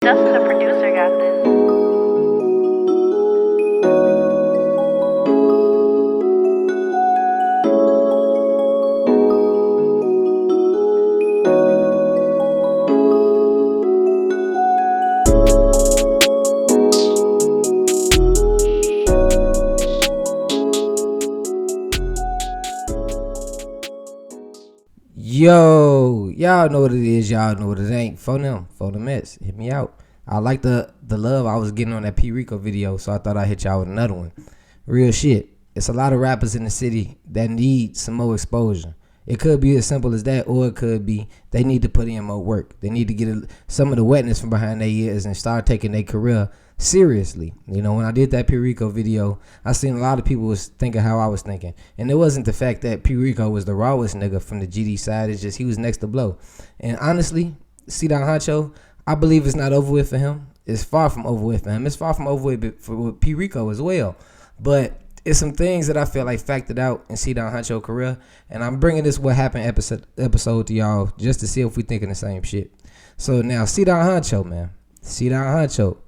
Dustin, the producer, got this. Yo, y'all know what it is. Y'all know what it ain't. Phone them Mets. Hit me out. I like the love I was getting on that P. Rico video, so I thought I'd hit y'all with another one. Real shit. It's a lot of rappers in the city that need some more exposure. It could be as simple as that, or it could be they need to put in more work. They need to get some of the wetness from behind their ears and start taking their career seriously. You know, when I did that P. Rico video, I seen a lot of people was thinking how I was thinking. And it wasn't the fact that P. Rico was the rawest nigga from the GD side. It's just he was next to blow. And honestly, Cdot Honcho, I believe it's not over with for him. It's far from over with for him. It's far from over with for P. Rico as well. But it's some things that I feel like factored out in Cdot Honcho career. And I'm bringing this What Happened episode to y'all just to see if we thinking the same shit. So now, Cdot Honcho, man. Cdot Honcho.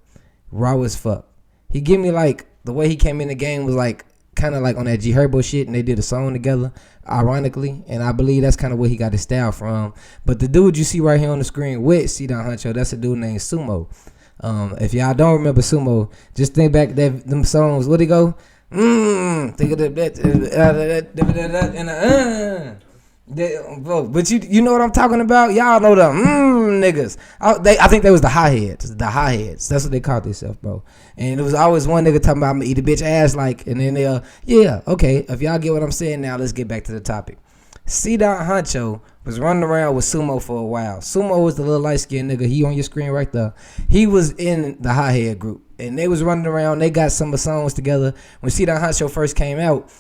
Raw as fuck. He give me like the way he came in the game was like kind of like on that G Herbo shit, and they did a song together, ironically, and I believe that's kind of where he got his style from. But the dude you see right here on the screen with Cdot Honcho, that's a dude named Sumo. If y'all don't remember Sumo, just think back that them songs. What he go? Think of that. But you know what I'm talking about? Y'all know the niggas. I think they was the hi-hats. The hi-hats. That's what they called themselves, bro. And it was always one nigga talking about I'm gonna eat a bitch ass like, and then yeah, okay. If y'all get what I'm saying now, let's get back to the topic. Cdot Honcho was running around with Sumo for a while. Sumo was the little light-skinned nigga. He on your screen right there. He was in the hi-hat group. And they was running around. They got some songs together. When Cdot Honcho first came out,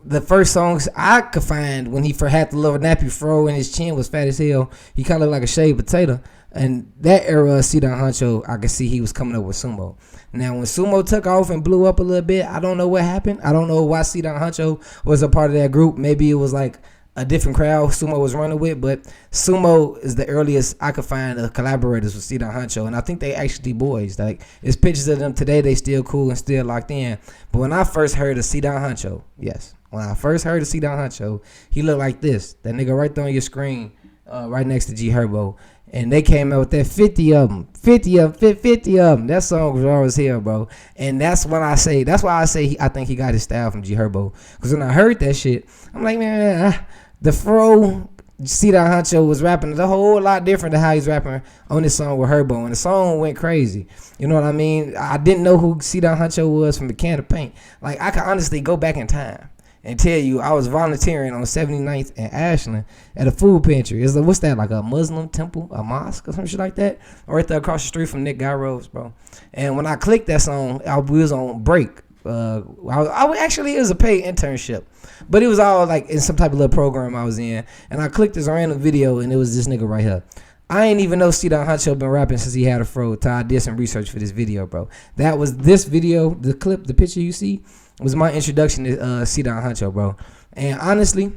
the first songs I could find when he had the little nappy fro and his chin was fat as hell, he kind of looked like a shaved potato. And that era of Cdot Honcho, I could see he was coming up with Sumo. Now, when Sumo took off and blew up a little bit, I don't know what happened. I don't know why Cdot Honcho was a part of that group. Maybe it was like a different crowd Sumo was running with, but Sumo is the earliest I could find of collaborators with Cdot Honcho, and I think they actually boys. Like, it's pictures of them today. They still cool and still locked in. But when I first heard of Cdot Honcho, yes, when I first heard of Cdot Honcho, he looked like this. That nigga right there on your screen, right next to G Herbo. And they came out with that 50 of them. 50 of them. That song was always here, bro. And that's why I say I think he got his style from G Herbo. Because when I heard that shit, I'm like, man, the fro Cdot Honcho was rapping a whole lot different than how he's rapping on this song with Herbo. And the song went crazy. You know what I mean? I didn't know who Cdot Honcho was from the can of paint. Like, I could honestly go back in time and tell you I was volunteering on 79th and Ashland at a food pantry. It's like, what's that, like a Muslim temple, a mosque or some shit like that? Right there across the street from Nick Gyros, bro. And when I clicked that song, we was on break. Actually, it was a paid internship, but it was all like in some type of little program I was in. And I clicked this random video, and it was this nigga right here. I ain't even know Cdot Honcho been rapping since he had a fro. Till I did some research for this video, bro. That was this video, the clip, the picture you see, was my introduction to Cdot Honcho, bro. And honestly,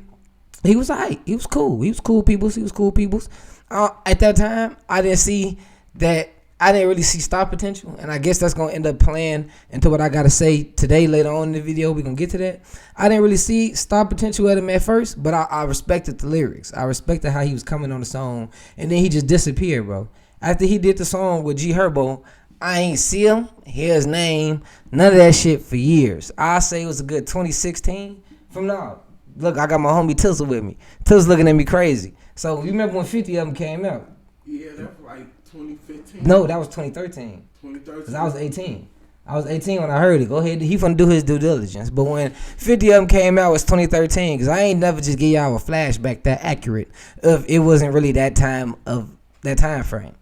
he was alright. He was cool. He was cool peoples. At that time, I didn't really see star potential, and I guess that's gonna end up playing into what I gotta say today. Later on in the video, we're gonna get to that. I didn't really see star potential at him at first, but I respected the lyrics. I respected how he was coming on the song, and then he just disappeared, bro. After he did the song with G Herbo, I ain't see him, hear his name, none of that shit for years. I say it was a good 2016 from now. Look, I got my homie Tizzle with me. Tizzle looking at me crazy. So you remember when 50 of them came out? Yeah, that's like 2015. No, that was 2013. 2013. Because I was 18. I was 18 when I heard it. Go ahead. He finna do his due diligence. But when 50 of them came out, it was 2013. Because I ain't never just give y'all a flashback that accurate if it wasn't really that time frame.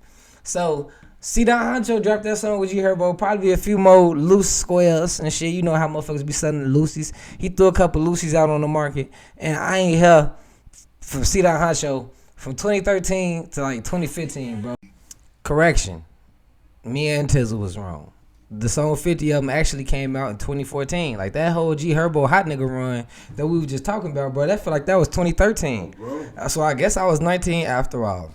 So Cdot Honcho dropped that song with G Herbo. Probably a few more loose squares and shit. You know how motherfuckers be selling the loosies. He threw a couple loosies out on the market. And I ain't hear from Cdot Honcho from 2013 to like 2015, bro. Correction. Me and Tizzle was wrong. The song 50 of them actually came out in 2014. Like that whole G Herbo hot nigga run that we were just talking about, bro. That felt like that was 2013. So I guess I was 19 after all.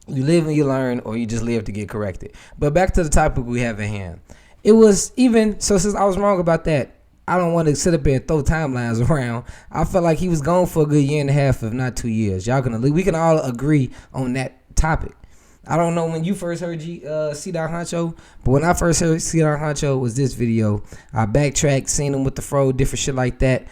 You live and you learn, or you just live to get corrected. But back to the topic we have at hand. It was even so, since I was wrong about that, I don't want to sit up here and throw timelines around. I felt like he was gone for a good year and a half, if not 2 years. We can all agree on that topic. I don't know when you first heard Cdot Honcho, but when I first heard Cdot Honcho was this video. I backtracked, seen him with the fro, different shit like that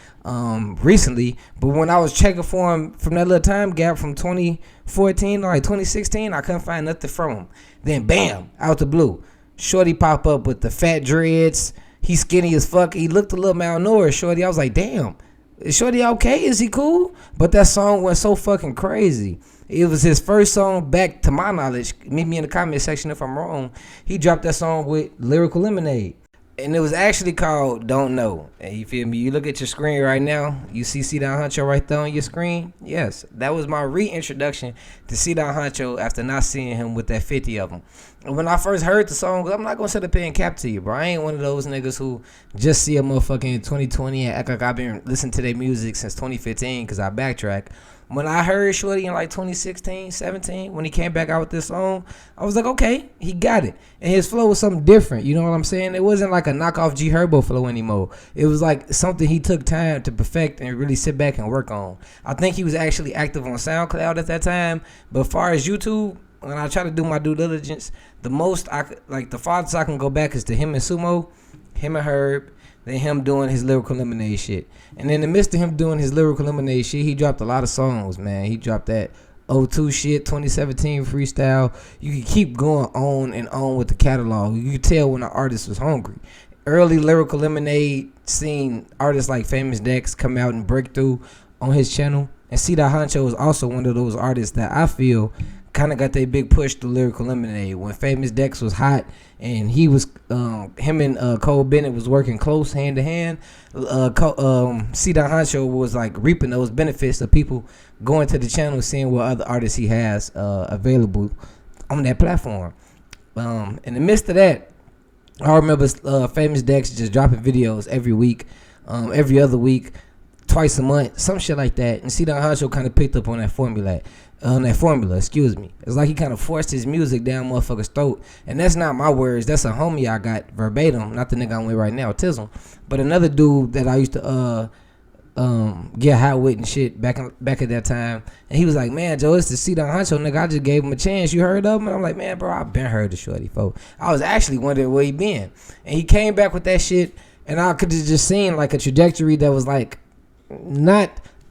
recently. But when I was checking for him from that little time gap from 2014 to like 2016, I couldn't find nothing from him. Then bam, out the blue, Shorty pop up with the fat dreads. He's skinny as fuck. He looked a little malnourished, Shorty. I was like, damn, is Shorty okay? Is he cool? But that song went so fucking crazy. It was his first song back, to my knowledge. Meet me in the comment section if I'm wrong. He dropped that song with Lyrical Lemonade. And it was actually called Don't Know. And you feel me? You look at your screen right now. You see Cdot Honcho right there on your screen? Yes. That was my reintroduction to Cdot Honcho after not seeing him with that 50 of them. And when I first heard the song, I'm not going to sit up here and cap to you, bro. I ain't one of those niggas who just see a motherfucker in 2020 and act like I've been listening to their music since 2015 because I backtrack. When I heard Shorty in like 2016, 17, when he came back out with this song, I was like, okay, he got it. And his flow was something different, you know what I'm saying? It wasn't like a knockoff G Herbo flow anymore. It was like something he took time to perfect and really sit back and work on. I think he was actually active on SoundCloud at that time, but as far as YouTube, when I try to do my due diligence, the farthest I can go back is to him and Sumo, him and Herb, then him doing his Lyrical Lemonade shit. And in the midst of him doing his Lyrical Lemonade shit, he dropped a lot of songs, man. He dropped that O2 shit, 2017 freestyle. You can keep going on and on with the catalog. You could tell when the artist was hungry. Early Lyrical Lemonade, seen artists like Famous Dex come out and break through on his channel. And Cdot Honcho is also one of those artists that I feel kind of got that big push through Lyrical Lemonade when Famous Dex was hot and he was him and Cole Bennett was working close hand to hand. Cdot Honcho was like reaping those benefits of people going to the channel, seeing what other artists he has available on that platform. In the midst of that, I remember Famous Dex just dropping videos every week, every other week, twice a month, some shit like that. And Cdot Honcho kind of picked up on that formula. It's like he kind of forced his music down motherfucker's throat. And that's not my words. That's a homie I got verbatim. Not the nigga I'm with right now, Tizzle. But another dude that I used to get high with and shit back at that time. And he was like, man, Joe, it's the Cdot Honcho nigga. I just gave him a chance. You heard of him? And I'm like, man, bro, I've been heard of Shorty, folks. I was actually wondering where he been. And he came back with that shit. And I could have just seen like a trajectory that was like not...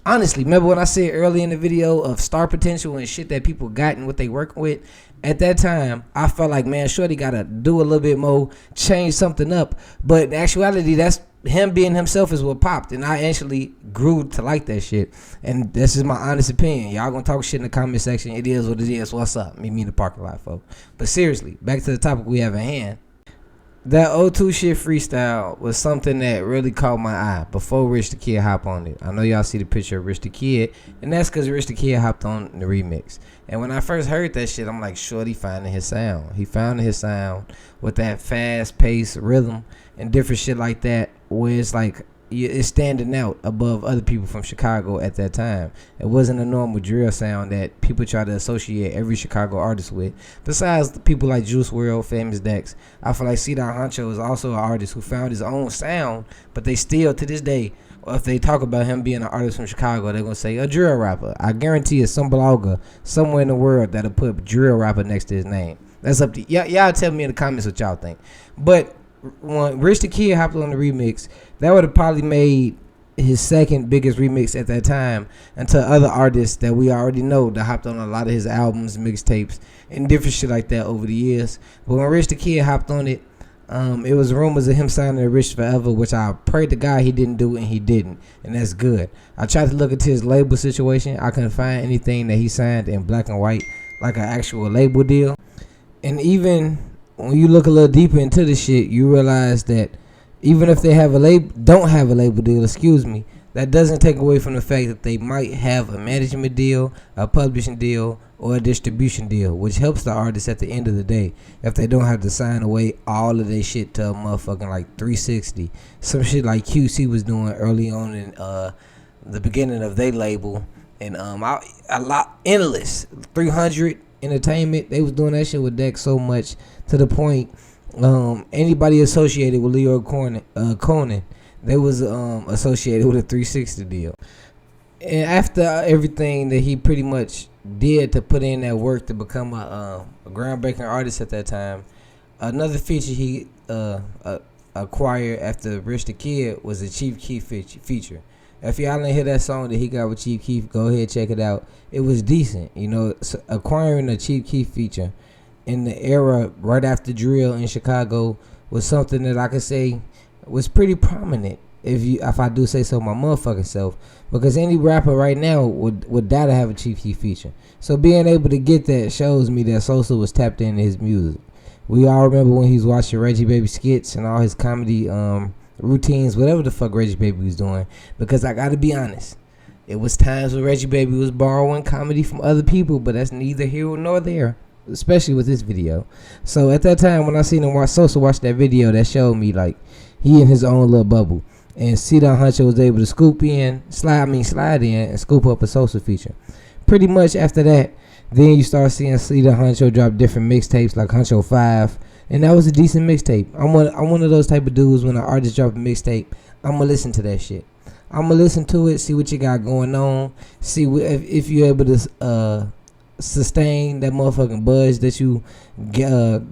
Honestly, remember when I said early in the video of star potential and shit that people got and what they working with? At that time, I felt like, man, Shorty got to do a little bit more, change something up. But in actuality, that's him being himself is what popped. And I actually grew to like that shit. And this is my honest opinion. Y'all gonna talk shit in the comment section. It is what it is. What's up? Meet me in the parking lot, folks. But seriously, back to the topic we have at hand. That O2 shit freestyle was something that really caught my eye before Rich the Kid hopped on it. I know y'all see the picture of Rich the Kid, and that's because Rich the Kid hopped on the remix. And when I first heard that shit, I'm like, Shorty finding his sound. He found his sound with that fast-paced rhythm and different shit like that, where it's like it's standing out above other people from Chicago at that time. It wasn't a normal drill sound that people try to associate every Chicago artist with. Besides the people like Juice WRLD, Famous Dex, I feel like Cdot Honcho is also an artist who found his own sound, but they still, to this day, if they talk about him being an artist from Chicago, they're going to say a drill rapper. I guarantee it's some blogger somewhere in the world that'll put drill rapper next to his name. That's up to y'all tell me in the comments what y'all think. But when Rich the Kid hopped on the remix, that would have probably made his second biggest remix at that time until other artists that we already know that hopped on a lot of his albums, mixtapes, and different shit like that over the years. But when Rich the Kid hopped on it, it was rumors of him signing to Rich Forever, which I prayed to God he didn't do, and he didn't, and that's good. I tried to look into his label situation. I couldn't find anything that he signed in black and white, like an actual label deal. And even when you look a little deeper into the shit, you realize that even if they don't have a label deal, that doesn't take away from the fact that they might have a management deal, a publishing deal, or a distribution deal, which helps the artist at the end of the day if they don't have to sign away all of their shit to a motherfucking like 360. Some shit like QC was doing early on in the beginning of their label. And endless 300 Entertainment. They was doing that shit with Dex so much to the point anybody associated with Leo Conan, they was associated with a 360 deal. And after everything that he pretty much did to put in that work to become a groundbreaking artist at that time, another feature he acquired after Rich the Kid was a Chief Keef feature. If y'all didn't hear that song that he got with Chief Keef, go ahead, check it out. It was decent. You know, acquiring a Chief Keef feature in the era right after drill in Chicago was something that I could say was pretty prominent, if I do say so my motherfucking self, because any rapper right now would die to have a Chief Keef feature. So being able to get that shows me that Sosa was tapped into his music. We all remember when he was watching Reggie Baby skits and all his comedy routines, whatever the fuck Reggie Baby was doing, because I gotta be honest, it was times when Reggie Baby was borrowing comedy from other people, but that's neither here nor there, especially with this video. So at that time when I seen him Sosa watch that video, that showed me like he in his own little bubble, and Cdot Honcho was able to slide in and scoop up a Sosa feature. Pretty much after that, then you start seeing Cdot Honcho drop different mixtapes like Honcho 5, and that was a decent mixtape. I'm one of those type of dudes, when an artist drop a mixtape, I'm gonna listen to that shit. I'm gonna listen to it, see what you got going on, see if you're able to sustain that motherfucking buzz that you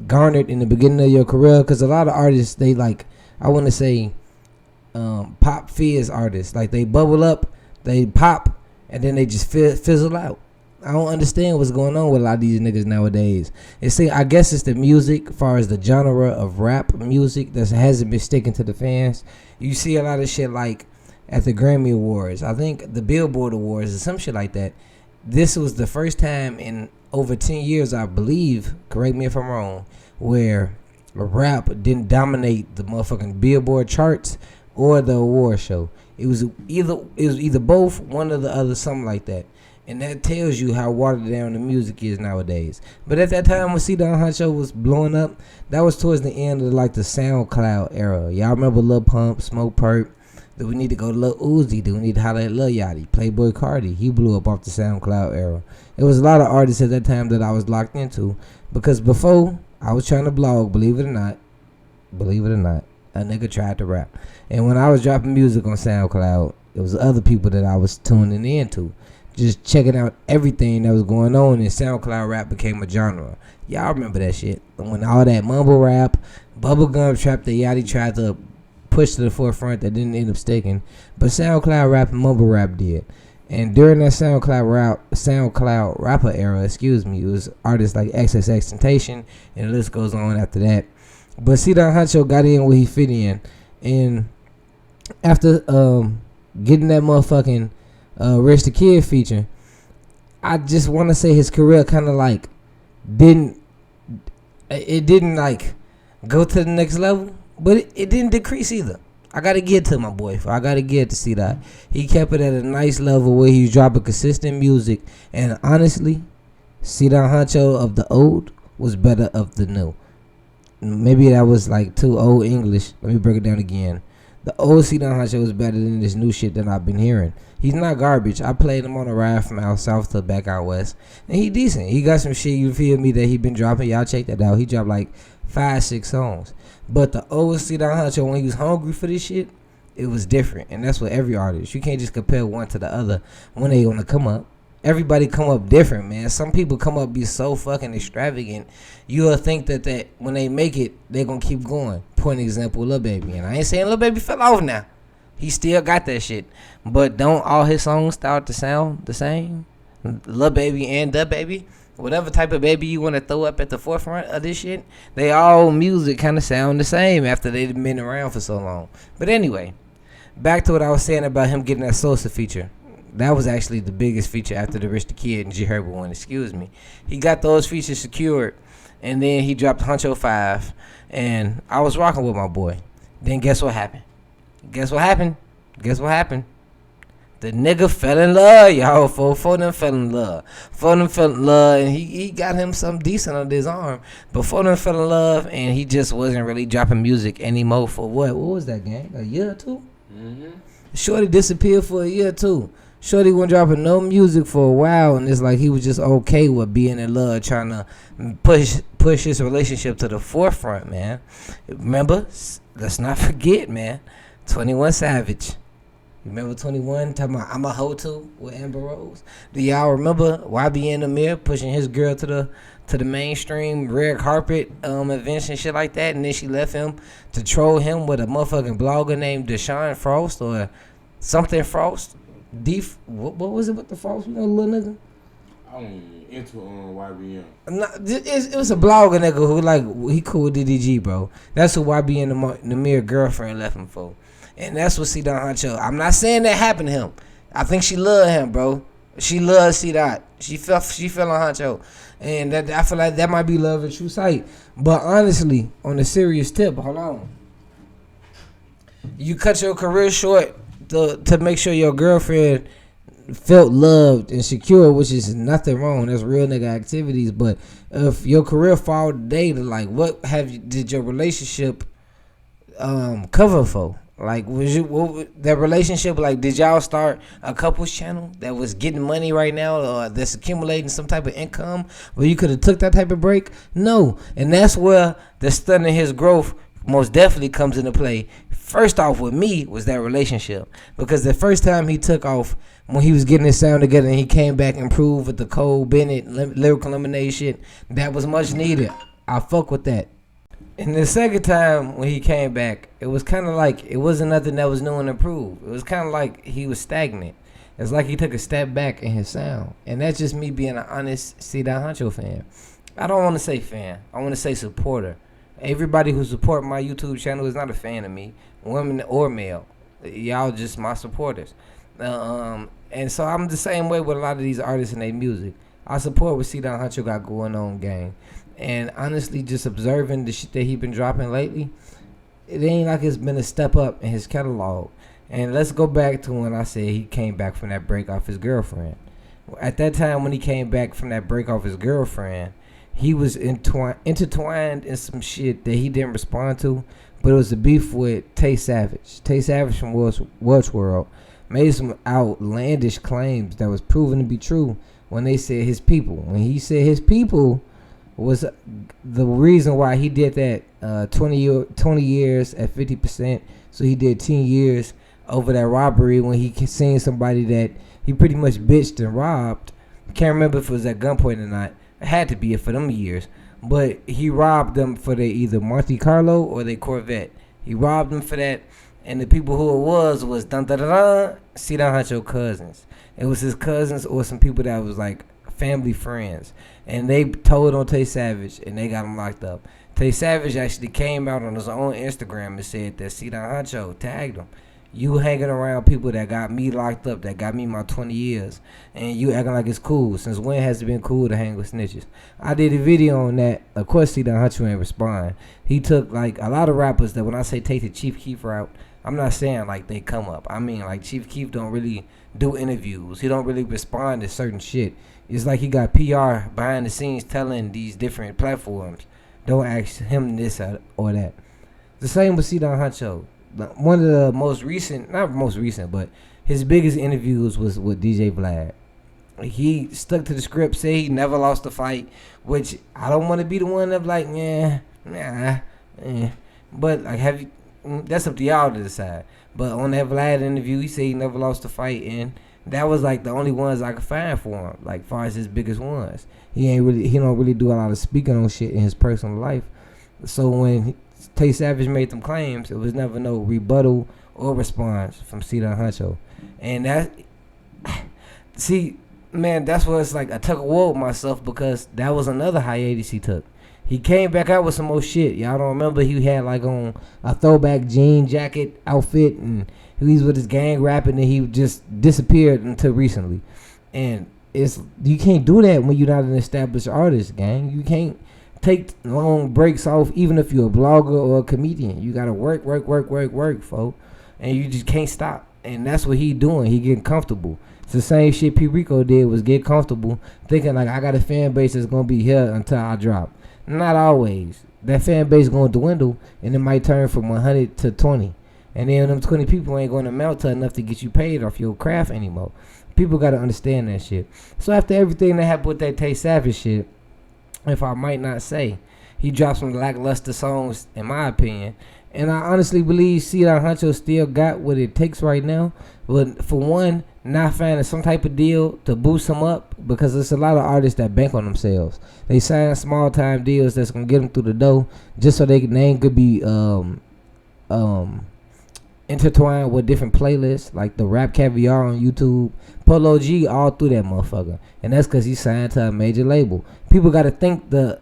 garnered in the beginning of your career. Because a lot of artists, they like, I want to say, pop fizz artists, like they bubble up, they pop, and then they just fizzle out. I don't understand what's going on with a lot of these niggas nowadays. I guess it's the music, as far as the genre of rap music that hasn't been sticking to the fans. You see a lot of shit like at the Grammy Awards, I think the Billboard Awards or some shit like that. This was the first time in over 10 years, I believe, correct me if I'm wrong, where rap didn't dominate the motherfucking Billboard charts or the award show. It was either both, one or the other, something like that. And that tells you how watered down the music is nowadays. But at that time when Cdot Honcho was blowing up, that was towards the end of like the SoundCloud era. Y'all remember Lil Pump, Smoke Perp? Do we need to go to Lil Uzi? Do we need to holler at Lil Yachty? Playboy Cardi, he blew up off the SoundCloud era. It was a lot of artists at that time that I was locked into, because before I was trying to blog, believe it or not, a nigga tried to rap. And when I was dropping music on SoundCloud, it was other people that I was tuning into, just checking out everything that was going on, and SoundCloud rap became a genre. Y'all remember that shit. When all that mumble rap, bubblegum trap that Yachty tried to push to the forefront, that didn't end up sticking, but SoundCloud rap and mumble rap did. And during that SoundCloud rapper era, it was artists like XXXTentacion, and the list goes on after that. But Cdot Honcho got in where he fit in, and after getting that motherfucking Rich the Kid feature, I just want to say his career kind of like didn't like go to the next level, but it didn't decrease either. I gotta get to my boy. I gotta get to Cdot. He kept it at a nice level where he was dropping consistent music, and honestly, Cdot Honcho of the old was better of the new. Maybe that was like too old English. Let me break it down again. The old Cdot Honcho was better than this new shit that I've been hearing. He's not garbage. I played him on a ride from out south to back out west, and he decent. He got some shit, you feel me, that he been dropping. Y'all check that out. He dropped like 5-6 songs. But the old Cdot Honcho, when he was hungry for this shit, it was different. And that's what every artist. You can't just compare one to the other when they want to come up. Everybody come up different, man. Some people come up be so fucking extravagant, you'll think that when they make it, they're going to keep going. Point example, Lil Baby. And I ain't saying Lil Baby fell off now. He still got that shit. But don't all his songs start to sound the same? Lil Baby and Da Baby, whatever type of baby you want to throw up at the forefront of this shit, they all music kind of sound the same after they've been around for so long. But anyway, back to what I was saying about him getting that Sosa feature. That was actually the biggest feature after the Rich the Kid and G Herbo one, excuse me. He got those features secured, and then he dropped Honcho 5, and I was rocking with my boy. Then guess what happened? The nigga fell in love, y'all. Four them fell in love, and he got him something decent under his arm. But four them fell in love, and he just wasn't really dropping music anymore for what? What was that, gang? A year or two? Mm-hmm. Shorty disappeared for a year or two. Shorty wasn't dropping no music for a while, and it's like he was just okay with being in love, trying to push his relationship to the forefront, man. Remember, let's not forget, man, 21 Savage. Remember 21 talking about I'm a hoe too with Amber Rose? Do y'all remember YB in the mirror pushing his girl to the mainstream red carpet events and shit like that, and then she left him to troll him with a motherfucking blogger named Deshaun Frost or something Frost? What was it with the Frost? You know, little nigga. I don't into YBM. It was a blogger nigga who like he cool with DDG, bro. That's who YB in the mirror girlfriend left him for. And that's what Cdot Honcho. I'm not saying that happened to him. I think she loved him, bro. She loves Cdot. She fell on Honcho. And that I feel like that might be love at true sight. But honestly, on a serious tip, hold on. You cut your career short to make sure your girlfriend felt loved and secure, which is nothing wrong. That's real nigga activities. But if your career fall today, to like what did your relationship cover for? Like, that relationship, like, did y'all start a couples channel that was getting money right now or that's accumulating some type of income where you could have took that type of break? No. And that's where the stunning his growth most definitely comes into play. First off with me was that relationship, because the first time he took off when he was getting his sound together and he came back improved with the Cole Bennett lyrical lemonade shit, that was much needed. I fuck with that. And the second time when he came back, it was kind of like it wasn't nothing that was new and improved. It was kind of like he was stagnant. It's like he took a step back in his sound. And that's just me being an honest Cdot Honcho fan. I don't want to say fan. I want to say supporter. Everybody who support my YouTube channel is not a fan of me, women or male. Y'all just my supporters. And so I'm the same way with a lot of these artists and their music. I support what Cdot Honcho got going on, gang. And honestly, just observing the shit that he been dropping lately, it ain't like it's been a step up in his catalog. And let's go back to when I said he came back from that break off his girlfriend. At that time when he came back from that break off his girlfriend, he was intertwined in some shit that he didn't respond to, but it was a beef with Tay Savage. Tay Savage from Welch World made some outlandish claims that was proven to be true when they said his people. When he said his people was the reason why he did that 20 years at 50%. So he did 10 years over that robbery when he seen somebody that he pretty much bitched and robbed. Can't remember if it was at gunpoint or not. It had to be it for them years. But he robbed them for their either Monte Carlo or their Corvette. He robbed them for that. And the people who it was Cdot Honcho cousins. It was his cousins or some people that was like family friends. And they told on Tay Savage and they got him locked up. Tay Savage actually came out on his own Instagram and said that Cdot Honcho tagged him. You hanging around people that got me locked up, that got me my 20 years, and you acting like it's cool. Since when has it been cool to hang with snitches? I did a video on that. Of course, Cdot Honcho ain't respond. He took like a lot of rappers that when I say take the Chief Keef route, I'm not saying like they come up. I mean like Chief Keef don't really do interviews. He don't really respond to certain shit. It's like he got PR behind the scenes telling these different platforms, don't ask him this or that. The same with Cdot Honcho. One of the most recent, not most recent, but his biggest interviews was with DJ Vlad. He stuck to the script, said he never lost a fight, which I don't want to be the one that's like, but like, that's up to y'all to decide. But on that Vlad interview, he said he never lost a fight, and that was like the only ones I could find for him, like far as his biggest ones. He don't really do a lot of speaking on shit in his personal life. So when Tay Savage made them claims, it was never no rebuttal or response from Cdot Honcho. And that, see, man, that's what it's like. I took a war with myself because that was another hiatus he took. He came back out with some more shit. Y'all don't remember he had like on a throwback jean jacket outfit and he was with his gang rapping and he just disappeared until recently. And you can't do that when you're not an established artist, gang. You can't take long breaks off even if you're a blogger or a comedian. You gotta work, folks. And you just can't stop. And that's what he doing. He getting comfortable. It's the same shit P. Rico did, was get comfortable, thinking like I got a fan base that's gonna be here until I drop. Not always. That fan base gonna dwindle and it might turn from 100 to 20. And then them 20 people ain't gonna amount to enough to get you paid off your craft anymore. People gotta understand that shit. So after everything that happened with that Tay Savage shit, if I might not say, he dropped some lackluster songs, in my opinion. And I honestly believe Cdot Honcho still got what it takes right now. But for one, not finding some type of deal to boost him up, because there's a lot of artists that bank on themselves. They sign small time deals that's gonna get them through the door, just so their name could be intertwined with different playlists, like the Rap Caviar on YouTube, Polo G, all through that motherfucker. And that's because he signed to a major label. People gotta think the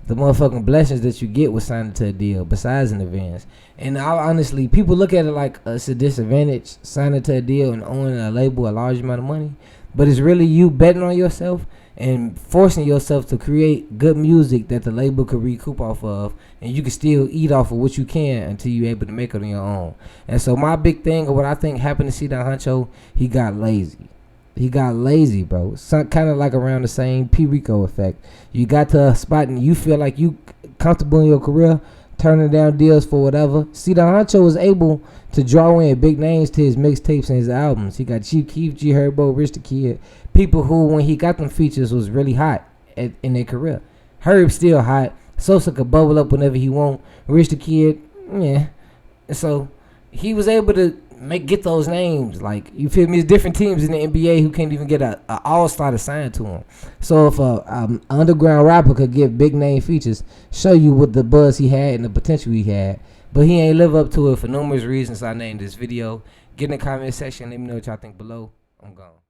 motherfucking blessings that you get with signing to a deal, besides an advance. And honestly, people look at it like it's a disadvantage signing to a deal and owning a label, a large amount of money. But it's really you betting on yourself and forcing yourself to create good music that the label could recoup off of, and you can still eat off of what you can until you're able to make it on your own. And so my big thing, or what I think happened to Cdot Honcho, he got lazy. He got lazy, bro. Kind of like around the same P. Rico effect. You got to a spot and you feel like you comfortable in your career, turning down deals for whatever. Cdot Honcho was able to draw in big names to his mixtapes and his albums. He got Chief Keef, G Herbo, Rich the Kid. People who, when he got them features, was really hot in their career. Herb still hot. Sosa could bubble up whenever he want. Rich the Kid, yeah. And so he was able to get those names, like, you feel me? It's different teams in the NBA who can't even get a all-star to sign to him. So if a underground rapper could get big name features, show you what the buzz he had and the potential he had, but he ain't live up to it for numerous reasons I named this video. Get in the comment section, let me know what y'all think below. I'm gone.